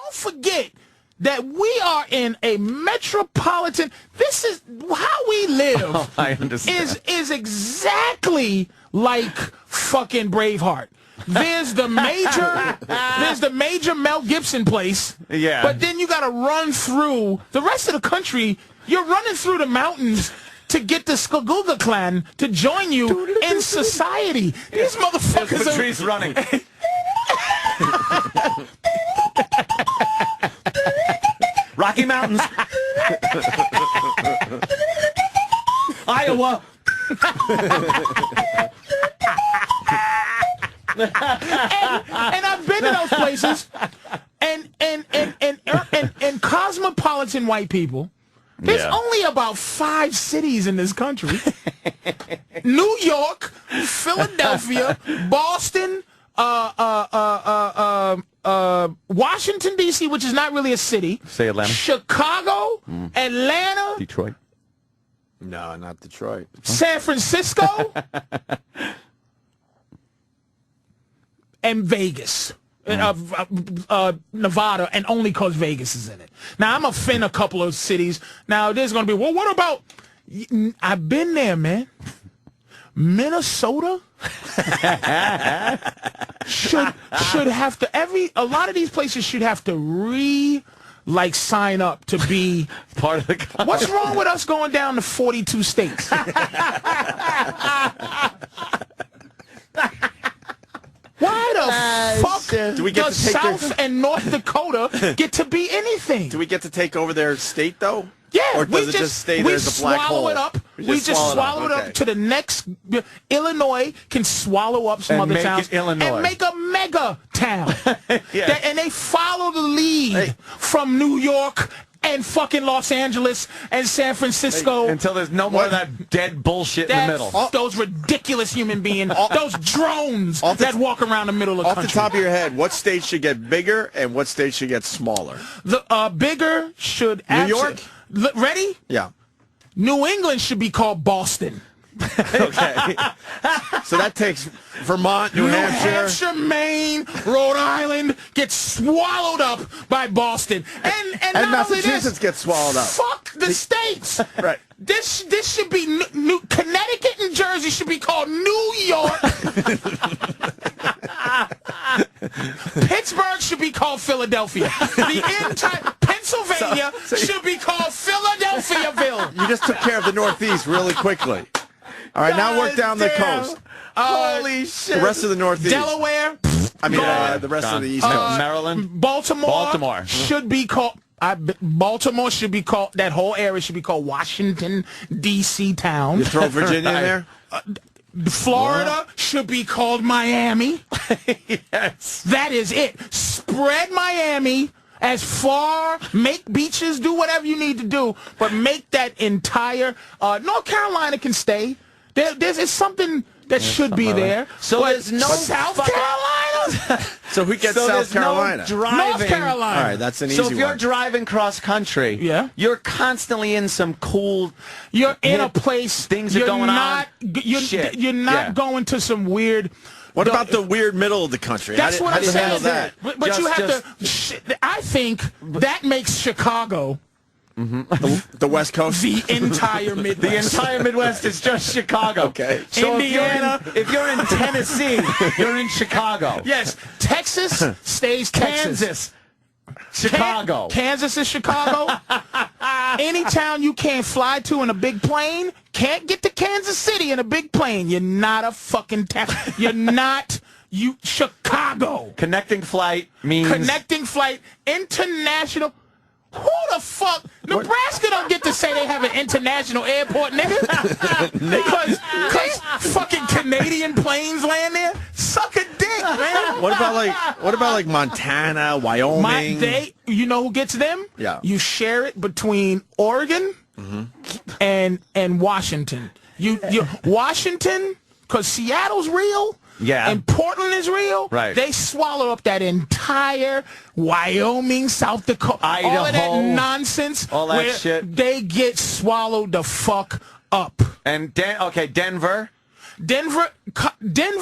don't forget that we are in a metropolitan. This is how we live. Oh, I understand. Is exactly like fucking Braveheart. There's the major Mel Gibson place. Yeah. But then you got to run through the rest of the country. You're running through the mountains to get the Skaguga clan to join you in society. These motherfuckers are... Patrice running. Rocky Mountains. Iowa. and I've been to those places, and cosmopolitan white people. There's only about 5 cities in this country: New York, Philadelphia, Boston, Washington D.C., which is not really a city. Say Atlanta. Chicago, Atlanta, Detroit. No, not Detroit. San Francisco. And Vegas, Nevada, and only because Vegas is in it. Now, I'm offend a couple of cities. Now, there's going to be, well, what about, I've been there, man. Minnesota should have to, a lot of these places should have to sign up to be part of the country. What's wrong with us going down to 42 states? Why the fuck do we get does to take South and North Dakota get to be anything? Do we get to take over their state, though? Yeah, or does it just stay there as a black hole? We swallow it up. We just swallow it up to the next. Illinois can swallow up some other towns and make a mega town. And they follow the lead from New York and fucking Los Angeles and San Francisco. Until there's no more of that dead bullshit in the middle. Those ridiculous human beings, those drones that walk around the middle of the country. Off the top of your head, what state should get bigger and what state should get smaller? The bigger should... New York? Ready? Yeah. New England should be called Boston. Okay. So that takes Vermont, New Hampshire, Maine, Rhode Island gets swallowed up by Boston, and Massachusetts gets swallowed up. Fuck the states. Right. This should be Connecticut and Jersey should be called New York. Pittsburgh should be called Philadelphia. The entire Pennsylvania should be called Philadelphiaville. You just took care of the Northeast really quickly. All right, now work down the coast. Holy shit. The rest of the Northeast. Delaware. The rest of the East Coast. Maryland. Baltimore should be called... Baltimore should be called... That whole area should be called Washington, D.C. town. You throw Virginia in there? Florida should be called Miami. Yes. That is it. Spread Miami as far, make beaches, do whatever you need to do, but make that entire... North Carolina can stay. There's something that should be there. So there's no South Carolina? So who gets South Carolina? No driving. North Carolina. All right, that's an easy one. So if you're driving cross country, you're constantly in some cool... You're in a place... Things are going on. You're not going to some weird... What about the weird middle of the country? That's what I'm saying. Handle that? But you have to... I think that makes Chicago... The West Coast? The entire Midwest. The entire Midwest is just Chicago. Okay. So Indiana. If you're in Tennessee, you're in Chicago. Yes. Texas stays Texas. Kansas. Chicago. Kansas is Chicago. Any town you can't fly to in a big plane, can't get to Kansas City in a big plane. You're not a fucking town. You're not... Chicago. Connecting flight means... Connecting flight. International... Who the fuck? Nebraska don't get to say they have an international airport, nigga. Because fucking Canadian planes land there. Suck a dick, man. What about Montana, Wyoming? You know who gets them? Yeah. You share it between Oregon and Washington. You Washington, because Seattle's real. Yeah. And Portland is real. Right. They swallow up that entire Wyoming, South Dakota, Idaho, all of that nonsense. All that shit. They get swallowed the fuck up. And Denver. Denver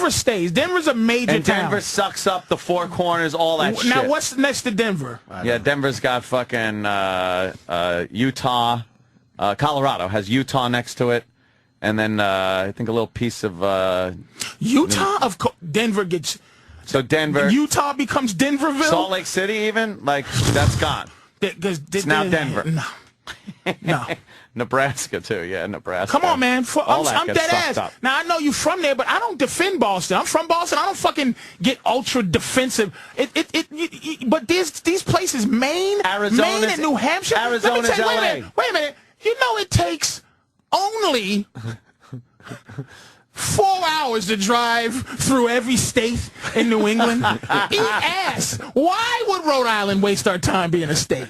stays. Denver's a major and town. Denver sucks up the four corners, all that shit. Now, what's next to Denver? Yeah, Denver's got fucking Utah. Colorado has Utah next to it. And then I think a little piece of... Utah? Denver gets... So Denver... Utah becomes Denverville? Salt Lake City even? Like, that's gone. It's now Denver. No. Nebraska, too. Yeah, Nebraska. Come on, man. I'm dead ass. Up. Now, I know you from there, but I don't defend Boston. I'm from Boston. I don't fucking get ultra defensive. But these places, Maine and New Hampshire... Arizona's LA. Wait a minute. You know it takes only 4 hours to drive through every state in New England. Eat ass. Why would Rhode Island waste our time being a state?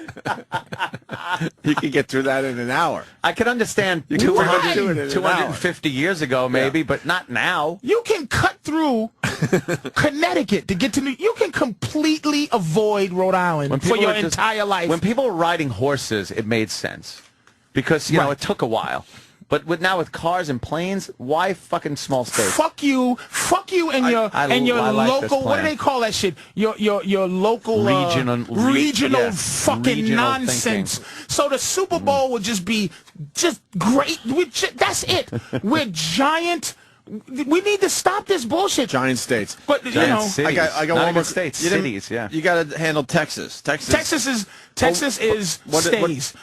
You could get through that in an hour. I can understand 250 years ago, maybe, but not now. You can cut through Connecticut to get to New York. You can completely avoid Rhode Island for your entire life. When people were riding horses, it made sense. Because, you know, it took a while. But now with cars and planes, why fucking small states? Fuck you and your local. What do they call that shit? Your local regional fucking nonsense. Thinking. So the Super Bowl would just be great. That's it. We're giant. We need to stop this bullshit. Giant states. But cities. I got one more states. Cities, yeah. You got to handle Texas. Texas stays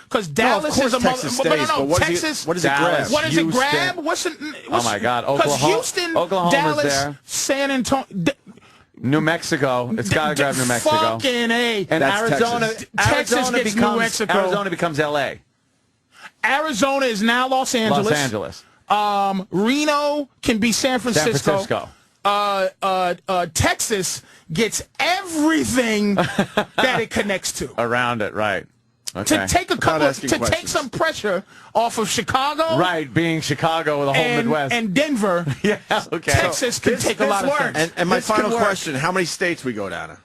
because Dallas is a Texas. What does it grab? What does it grab? Oh my God, Oklahoma, Dallas, there. San Antonio. New Mexico. It's got to grab New Mexico. Fucking A. And Arizona Texas New Mexico. Arizona becomes L.A. Arizona is now Los Angeles. Reno can be San Francisco. Texas gets everything that it connects to. Around it, right. Okay. To take some pressure off of Chicago. Right, being Chicago with the whole Midwest. And Denver. Yeah, okay. Texas can take a lot of things. And my final question, how many states we go down to?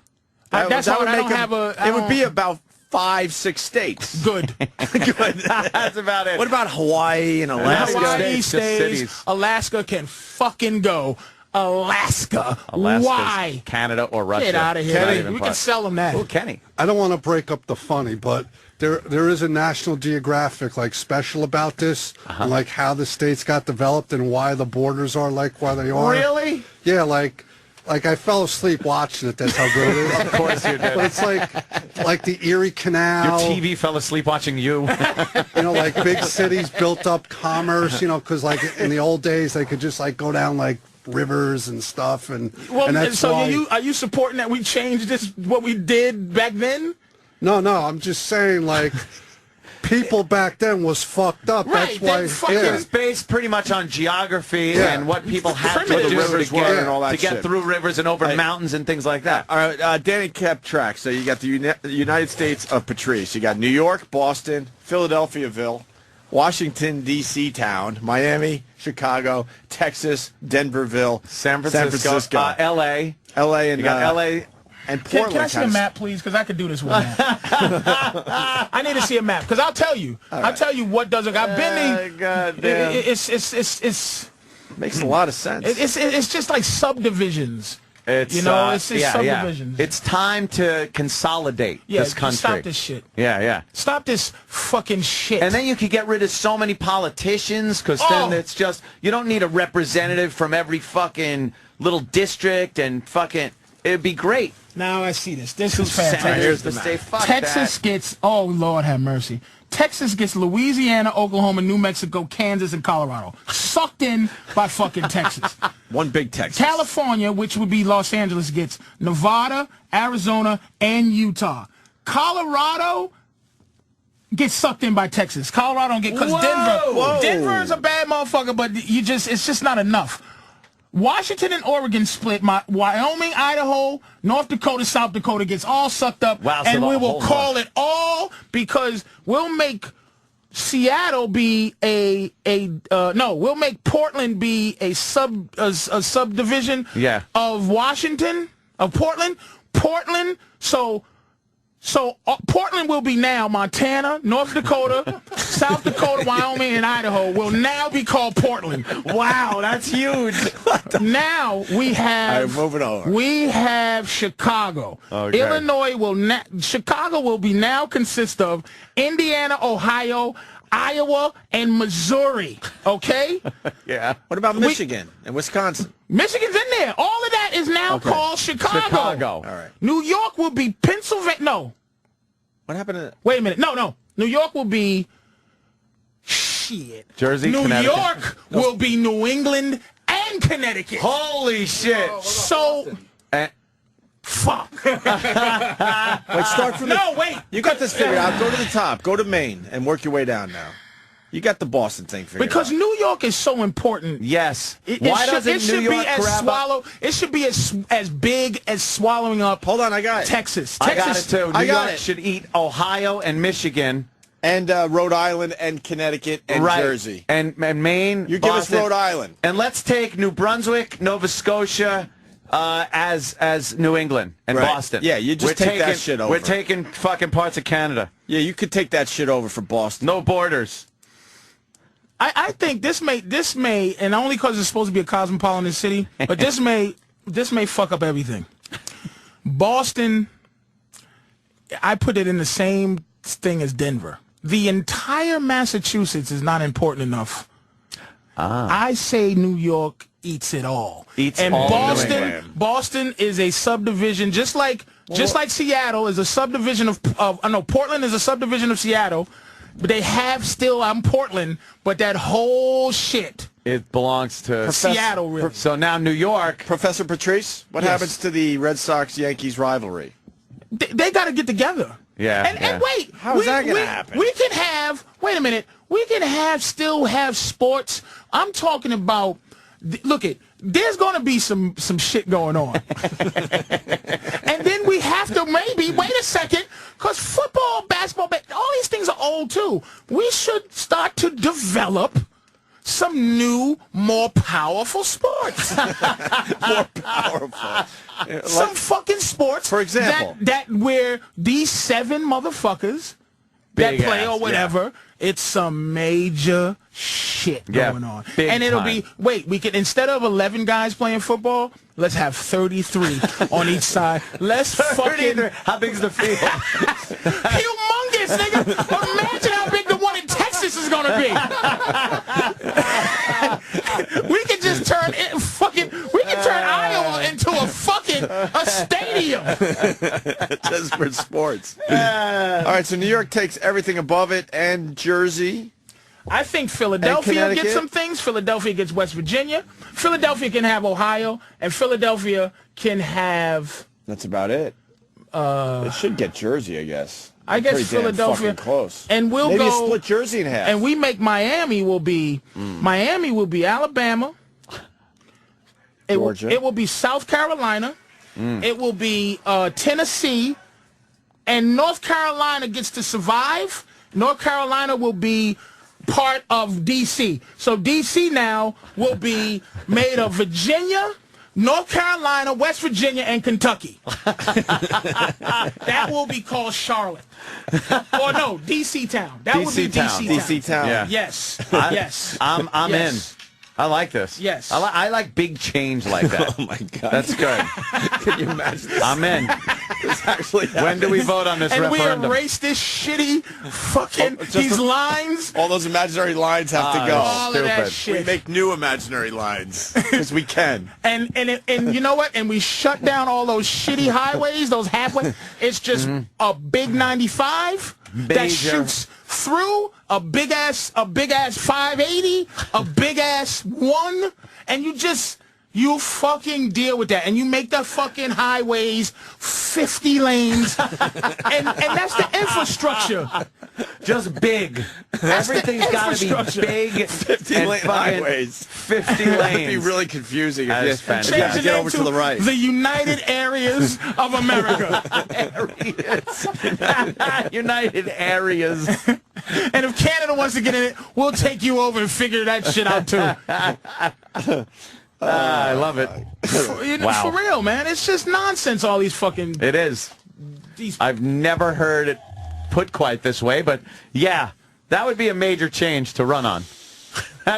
That's hard. I don't have a... It would be about 5-6 states. Good. Good. That's about it. What about Hawaii and Alaska? Hawaii stays. Alaska can fucking go. Alaska's why? Canada or Russia. Get out of here. Kenny, we can sell them that. Oh, Kenny. I don't want to break up the funny, but there is a National Geographic special about this, and, how the states got developed and why the borders are why they are. Really? Yeah, like I fell asleep watching it. That's how good it is. Of course you did. But it's like the Erie Canal. Your TV fell asleep watching you. Big cities built up commerce. Because in the old days they could just go down rivers and stuff. And that's why. Are you supporting that we changed what we did back then? No. I'm just saying people back then was fucked up. Right, that's why it was based pretty much on geography and what people had to do to get through rivers and over mountains and things like that. All right, Danny kept track. So you got the United States of Patrice. You got New York, Boston, Philadelphiaville, Washington, D.C. town, Miami, Chicago, Texas, Denverville, San Francisco. L.A. L.A. and you got L.A. And Portland. Can I see a map, please? Because I could do this with a map. I need to see a map because I'll tell you. Right. I'll tell you what doesn't. I've been. It's makes a lot of sense. It's just like subdivisions. It's it's subdivisions. Yeah. It's time to consolidate this country. Stop this shit. Yeah. Stop this fucking shit. And then you could get rid of so many politicians because then it's just you don't need a representative from every fucking little district and fucking. It'd be great. Now I see this. This is fantastic. Here's the state. Texas gets, oh, Lord have mercy. Texas gets Louisiana, Oklahoma, New Mexico, Kansas, and Colorado. Sucked in by fucking Texas. One big Texas. California, which would be Los Angeles, gets Nevada, Arizona, and Utah. Colorado gets sucked in by Texas. Colorado don't get, because Denver is a bad motherfucker, but it's just not enough. Washington and Oregon split. Wyoming, Idaho, North Dakota, South Dakota gets all sucked up, and we will call it all because we'll make Seattle be we'll make Portland be a subdivision of Washington, of Portland. So So Portland will be now Montana, North Dakota, South Dakota, Wyoming, and Idaho will now be called Portland. Wow, that's huge. Now we have. All right, moving on. We have Chicago. Okay. Illinois Chicago will be now consist of Indiana, Ohio, Iowa, and Missouri. Okay. Yeah. What about Michigan and Wisconsin? Michigan's in there. All of that is now called Chicago. All right. New York will be Pennsylvania. No. What happened to... Wait a minute. No. New York will be... Shit. Jersey, New Connecticut. York will be New England and Connecticut. Holy shit. So... Fuck. Wait, start from No, wait. You got this figured out. Go to the top. Go to Maine and work your way down now. You got the Boston thing figured out. Because New York is so important. Yes. Why doesn't New York grab up? It should be as big as swallowing up. Hold on, I got it. Texas. I got it too. New York it. should eat Ohio and Michigan. And Rhode Island and Connecticut and Jersey. And Maine. You give us Rhode Island. And let's take New Brunswick, Nova Scotia, as New England and Boston. Yeah, you just take that shit over. We're taking fucking parts of Canada. Yeah, you could take that shit over for Boston. No borders. I think this may, and only because it's supposed to be a cosmopolitan city, but this may fuck up everything. Boston, I put it in the same thing as Denver. The entire Massachusetts is not important enough. I say New York eats it all. And all Boston is a subdivision, just like Seattle is a subdivision of Portland is a subdivision of Seattle. But they have still, I'm Portland, but that whole shit. It belongs to Seattle, really. So now New York. Professor Patrice, what happens to the Red Sox-Yankees rivalry? They got to get together. Yeah. And wait. How is that going to happen? We can have, wait a minute, we can still have sports. I'm talking about, look it, there's going to be some shit going on. And then we have to maybe, wait a second, because football, basketball, all these things are old too. We should start to develop some new, more powerful sports. More powerful. Some fucking sports. For example. That where these 7 motherfuckers that play or whatever, it's some major shit going on. And it'll be, we can, instead of 11 guys playing football, let's have 33 on each side. Let's fucking... How big's the field? Humongous, nigga. Imagine how big the one in Texas is going to be. We can just turn Iowa into a stadium. Just for sports. All right, so New York takes everything above it, and Jersey. I think Philadelphia gets some things. Philadelphia gets West Virginia. Philadelphia can have Ohio, and Philadelphia can have... That's about it. It should get Jersey, I guess. I guess Philadelphia. Close. And we'll maybe go... split Jersey in half. And we make Miami will be Alabama. Georgia. It will be South Carolina. It will be Tennessee. And North Carolina gets to survive. North Carolina will be part of D.C. So D.C. now will be made of Virginia, North Carolina, West Virginia, and Kentucky. That will be called Charlotte. Or no, D.C. Town. That would be D.C. Town. D.C. Town. Yeah. Yes. Yes. I'm in. I like this. Yes. I like big change like that. Oh, my God. That's good. Can you imagine this? I'm in. This actually happens. When do we vote on this referendum? We erase this shitty fucking, these lines. All those imaginary lines have to go. All of that shit. We make new imaginary lines, because we can. And you know what? And we shut down all those shitty highways, those halfway. It's just a big 95 that shoots through a big ass 580, a big ass 1, and you fucking deal with that, and you make the fucking highways 50 lanes, and that's the infrastructure. Just big. Everything's got to be big. 50-lane highways. 50 lanes. That'd be really confusing if you Change it get over to the right. The United Areas of America. United Areas. And if Canada wants to get in it, we'll take you over and figure that shit out too. I love it. For real, man. It's just nonsense, all these fucking... It is. I've never heard it put quite this way, but yeah, that would be a major change to run on.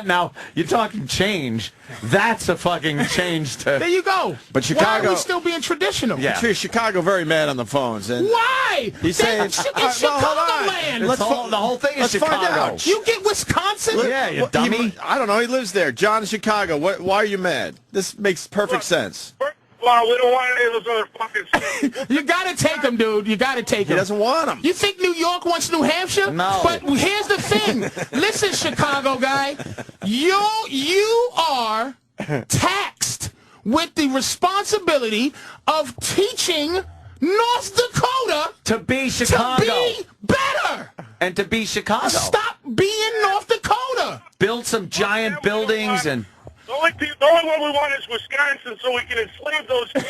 Now, you're talking change. That's a fucking change to... There you go. But Chicago... Why are we still being traditional? Yeah. Chicago very mad on the phones. And why? He's saying... It's Chicagoland. The whole thing is Chicago. Find out. You get Wisconsin? Yeah, you dummy. I don't know. He lives there. John in Chicago. Why are you mad? This makes perfect sense. Well, we don't want any of those other fucking states. You got to take him, dude. You got to take him. He doesn't want him. You think New York wants New Hampshire? No. But here's the thing. Listen, Chicago guy. You are taxed with the responsibility of teaching North Dakota to be Chicago. To be better. And to be Chicago. Stop being North Dakota. Build some giant buildings and... The only one we want is Wisconsin, so we can enslave those. This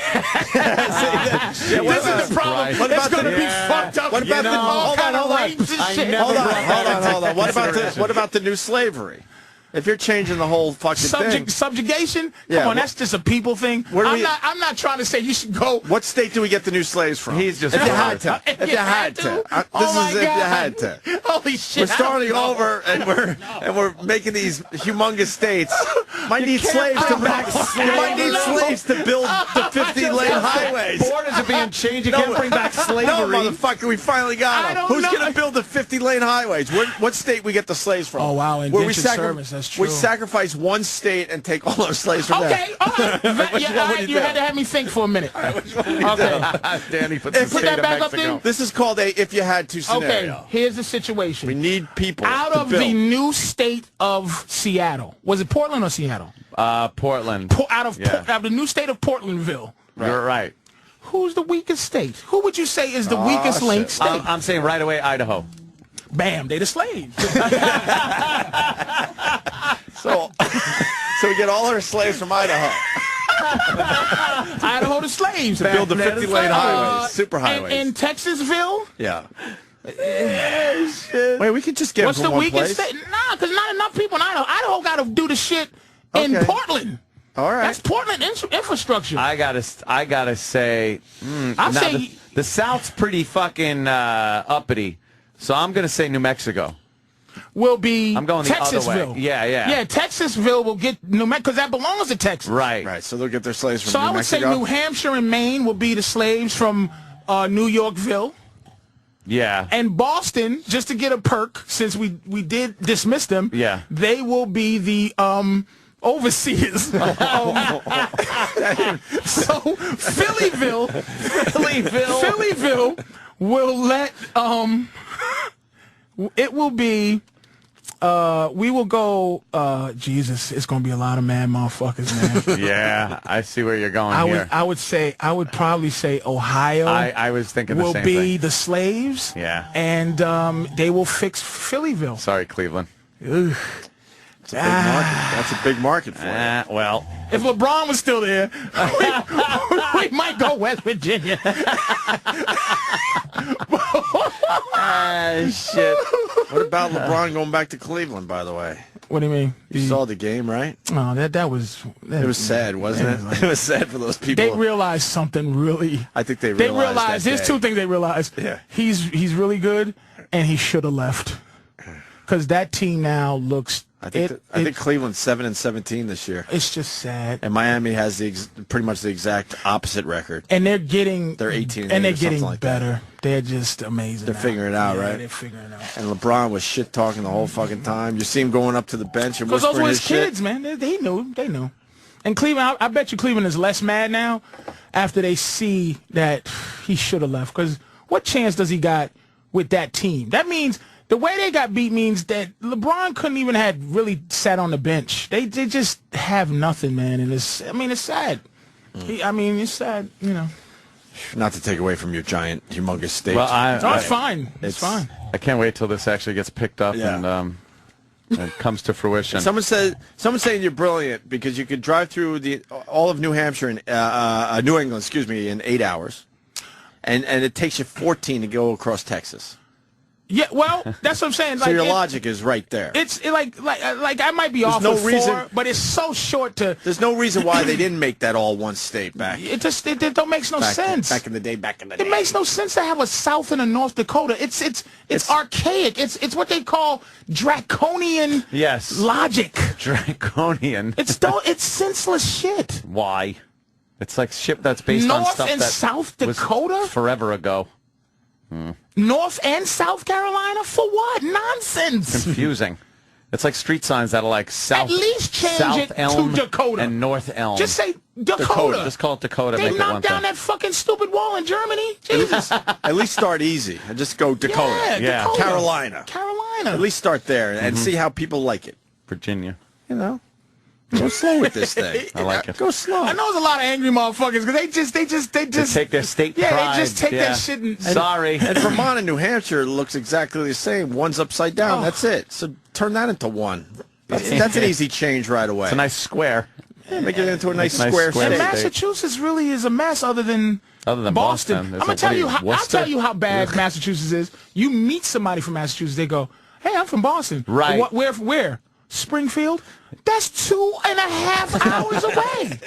is the problem. Right. It's going to be fucked up. What about all kind of rapes and shit. Hold on. What about the new slavery? If you're changing the whole fucking thing. Subjugation? Come on, that's just a people thing. I'm not trying to say you should go. What state do we get the new slaves from? He's just... If you had to. If you had to. This is if you had to. Holy shit. We're starting over, and we're making these humongous states. Might need slaves to build the 50-lane highways. Borders are being changed. You can't bring back slavery. No, motherfucker, we finally got them. Who's going to build the 50-lane highways? What state we get the slaves from? Oh, wow, indentured service. That's true. We sacrifice one state and take all those slaves from there. Okay, all right. You had to have me think for a minute. Okay. Danny puts the put that back up there. This is called a if you had to scenario. Okay, here's the situation. We need people out of the new state of Seattle. Was it Portland or Seattle? Portland. Out of the new state of Portlandville. Right. You're right. Who's the weakest state? Who would you say is the weakest link state? I'm saying right away Idaho. Bam, they the slaves. So we get all our slaves from Idaho. Idaho the slaves. To build the 50-lane highways, super highways. In Texasville? Yeah. Wait, we could just get What's them from the one weakest place? state? Nah, because not enough people in Idaho. Idaho got to do the shit in Portland. All right. That's Portland infrastructure. I gotta say, the South's pretty fucking uppity. So I'm gonna say New Mexico. Will be I'm going the Texasville. Other way. Yeah. Yeah, Texasville will get New Mexico because that belongs to Texas. Right. So they'll get their slaves from New Mexico. So I would say New Hampshire and Maine will be the slaves from New Yorkville. Yeah. And Boston, just to get a perk, since we did dismiss them, they will be the overseers. So Phillyville will let it will be we will go Jesus, it's gonna be a lot of mad motherfuckers, man. Yeah, I see where you're going here. I would probably say Ohio. I was thinking the same thing. Will be the slaves. Yeah. And they will fix Phillyville. Sorry, Cleveland. Ugh. It's a big market. That's a big market for you. Well, if LeBron was still there, we might go West Virginia. Shit. What about LeBron going back to Cleveland, by the way? What do you mean? You saw the game, right? Oh, that was sad, wasn't it? It was sad for those people. They realized something really. I think they realized. There's two things they realized. Yeah. He's really good, and he should have left. Because that team now looks. I think Cleveland's 7-17 this year. It's just sad. And Miami has pretty much the exact opposite record. And they're 18 and they're getting like better. That. They're just amazing. They're figuring it out, right? They're figuring it out. And LeBron was shit talking the whole fucking time. You see him going up to the bench and whispering those were his shit. kids, man. They knew. And Cleveland, I bet you Cleveland is less mad now after they see that he should have left. Because what chance does he got with that team? That means. The way they got beat means that LeBron couldn't even have really sat on the bench. They just have nothing, man. And it's sad. It's sad, you know. Not to take away from your giant, humongous state. Well, it's fine. It's fine. I can't wait till this actually gets picked up and comes to fruition. Someone's saying you're brilliant because you could drive through all of New Hampshire and New England, in 8 hours, and it takes you 14 to go across Texas. Yeah, well, that's what I'm saying. So your logic is right there. It's like I might be off with 4, but it's so short to. There's no reason why they didn't make that all one state back. It don't make no sense. Back in the day. It makes no sense to have a South and a North Dakota. It's archaic. It's what they call draconian. Yes. Logic. Draconian. It's senseless shit. Why? It's like shit that's based on North stuff and that South Dakota was forever ago. North and South Carolina for what? Nonsense. Confusing. It's like street signs that are like South. At least change South it Elm to Dakota and North Elm. Just say Dakota. Just call it Dakota. They make it one knocked down thing. that fucking stupid wall in Germany. Jesus. At least start easy and just go Dakota. Yeah, Dakota. Carolina. At least start there and see how people like it. Virginia. You know. Go slow with this thing. I like it. Go slow. I know there's a lot of angry motherfuckers because they just take their state pride. Yeah, they just take that shit and sorry. And Vermont and New Hampshire looks exactly the same. One's upside down. Oh. That's it. So turn that into one. That's an easy change right away. It's a nice square. Yeah, make it into a nice square And state. Massachusetts really is a mess other than Boston. I'm gonna tell you how I'll tell you how bad Massachusetts is. You meet somebody from Massachusetts, they go, "Hey, I'm from Boston." Right. Where? Springfield? That's 2.5 hours away.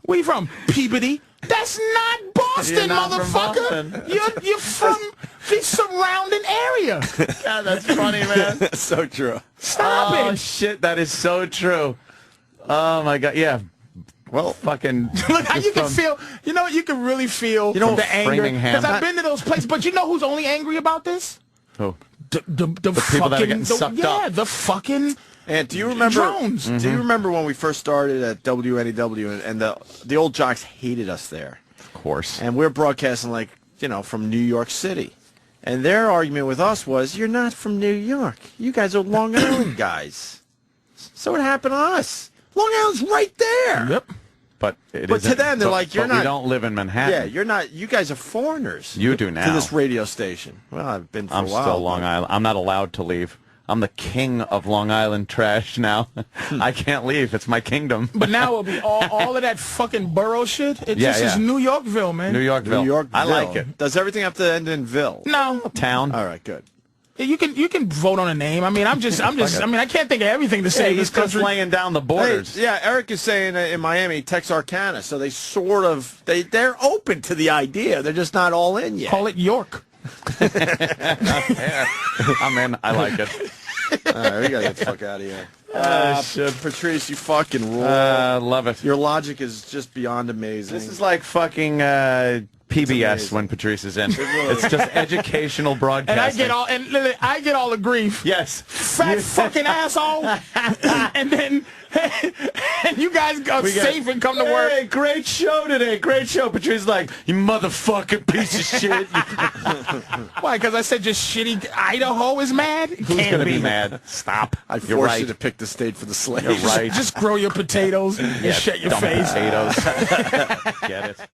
Where you from? Peabody? That's not Boston, You're not motherfucker. from Boston. You're from the surrounding area. God, that's funny, man. That's so true. Stop Oh, it. shit, that is so true. Oh, my God. Yeah. Well, fucking... Look how you can feel. You know what? You can really feel the anger. Framingham. Because I've been to those places. But you know who's only angry about this? Who? The people fucking, that are getting sucked up. Yeah, the fucking... And do you remember drones? Do you remember when we first started at WNEW and the old jocks hated us there? Of course. And we're broadcasting from New York City. And their argument with us was, "You're not from New York. You guys are Long Island guys." So what happened to us? Long Island's right there. Yep. But to them, they're like, "You're not." We don't live in Manhattan. Yeah, you're not. You guys are foreigners. You do now. To this radio station. Well, I've been for a while. I'm still Long Island. I'm not allowed to leave. I'm the king of Long Island trash now. I can't leave. It's my kingdom. But now it'll be all of that fucking borough shit. It just is New Yorkville, man. New Yorkville. New Yorkville. I like it. Does everything have to end in Ville? No. Town. All right, good. You can vote on a name. I mean, I can't think of everything to say in Hey, this he's just country. laying down the borders. Hey, yeah, Eric is saying in Miami, Texarkana, so they sort of, they're open to the idea. They're just not all in yet. Call it York. I'm in. I like it. All right, we gotta get the fuck out of here. Shit. Patrice, you fucking rule. Love it. Your logic is just beyond amazing. This is like fucking PBS when Patrice is in. It's just educational broadcasting. And I get all the grief. Yes. Fat fucking asshole. And then and you guys go safe and come to work. Hey, great show today. Great show. Patrice's like, "You motherfucking piece of shit." Why? Because I said just shitty Idaho is mad? Who's going to be mad? Stop. I forced you to pick the state for the slaves. You're right. Just grow your potatoes and shut your dumb face. potatoes. Get it.